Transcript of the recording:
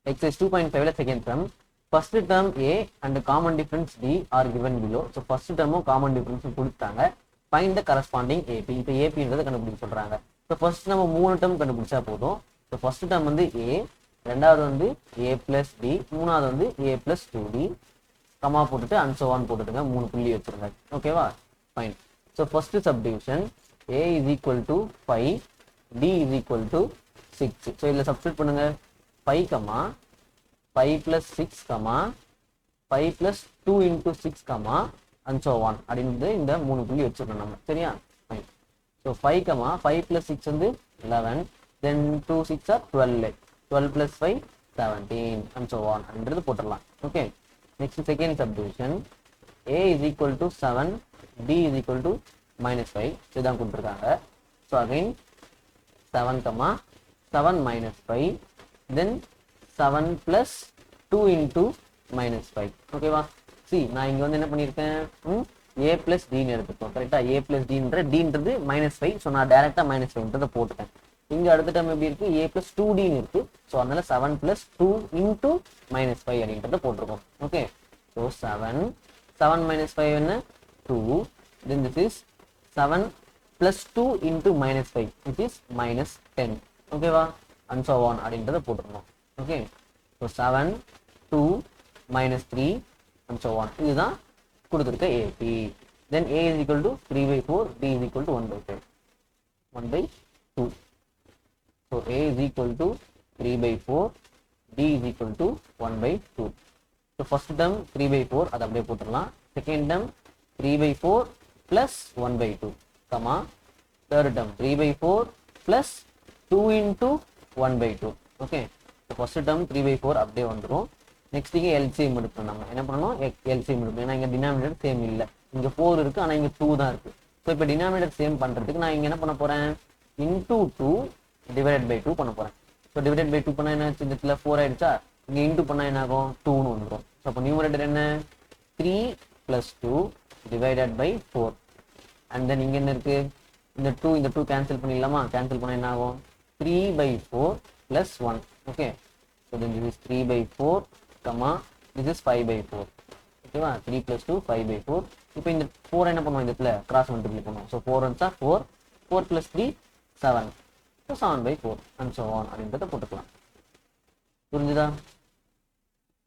Exercise 2.5 second term. First term A and common difference D are given below. So first term common difference கொடுத்தாங்க. Find the corresponding AP. இப்போ AP ன்றதை கண்டுபிடிக்க சொல்றாங்க. So first நம்ம மூணு term கண்டுபிடிச்சா போதும். So first term வந்து A, ரெண்டாவது வந்து A plus D, மூணாவது வந்து A plus 2D, கமா போட்டுட்டு and so on போட்டுட்டுங்க, மூணு புள்ளி வச்சிருங்க. ஓகேவா? Fine. So first subdivision A is equal to 5, D is equal to 6. So இதுல substitute பண்ணுங்க. 5, 5 plus 6, 5 plus 2 into 6, and so on. அப்படின்றது இந்த மூணு புள்ளி வச்சிருக்கோம் நம்ம. சரியா? Fine. So 5, 5 plus 6 வந்து 11. Then 2 6 are 12. 12 plus 5, 17. And so on. அப்படின்றது போட்டுடலாம். Okay. Next second subdivision. A is equal to 7. D is equal to minus 5. இதுதான் கொடுத்துருக்காங்க. So again 7, 7 minus 5. Then 7 plus 2 into minus 5. ஓகேவா? See, நான் இங்க வந்து என்ன பண்ணியிருக்கேன், A plus D ன்னு எடுத்துக்கோம். கரெக்டா? A plus D ன்ற Dன்றது minus 5. ஸோ நான் டைரக்டா minus 5ன்றதை போட்டுட்டேன். இங்க அடுத்த டைம் எப்படி இருக்கு, A plus 2D ன்னு இருக்கு. ஸோ அதனால 7 plus 2 into minus 5 அப்படின்றத போட்டிருக்கோம். ஓகே. ஸோ 7 minus 5 என்ன, 2. Then this is 7 plus 2 into minus 5, which is minus 10. ஓகேவா? And so on அப்படின்றத போட்டுருக்கோம். Okay. So 7, 2, minus 3, and so on. இதுதான் கொடுத்துருக்க AP. Then A is equal to 3/4, D is equal to 1/5. 1/2. So A is equal to 3/4, D is equal to 1/2. So first term 3/4, அதை அப்படியே போட்டுடலாம். Second term 3/4 plus 1/2, third term 3/4 plus 2 into 1/2. Okay. First term 3/4 அப்படியே வந்துடும். Next இங்கே LCM எடுக்கணும். நம்ம என்ன பண்ணணும், எல்சிஎம் எடுக்கணும். ஏன்னா இங்கே டினாமினேட்டர் சேம் இல்லை. இங்கே 4 இருக்குது, ஆனால் இங்கே 2 தான் இருக்குது. ஸோ இப்போ டினாமினேட்டர் சேம் பண்ணுறதுக்கு நான் இங்கே என்ன பண்ண போகிறேன், இன்டூ 2 டிவைடட் பை 2 பண்ண போகிறேன். ஸோ டிவைடட் பை 2 பண்ணால் என்ன ஆச்சு, இந்த இடத்துல 4 ஆயிடுச்சா, இங்கே இன்டூ பண்ணால் என்ன ஆகும், 2ன்னு வந்துடும். ஸோ அப்போ நியூமரேட்டர் என்ன, 3 plus 2 divided by 4. And then இங்கே என்ன இருக்குது, இந்த 2 கேன்சல் பண்ணிடலாமா, கேன்சல் பண்ணால் என்ன ஆகும், 3/4 plus 1. Okay. So then this is 3/4, this is 5/4. ஓகேவா? 3 plus 2, 5/4. இப்போ இந்த 4 என்ன பண்ணுவோம், இந்த இடத்துல கிராஸ் மல்டிப்ளை பண்ணுவோம். So 4 1 4, 4 plus 3, 7. So 7/4 and so on அப்படின்றத போட்டுக்கலாம். புரிஞ்சுதா?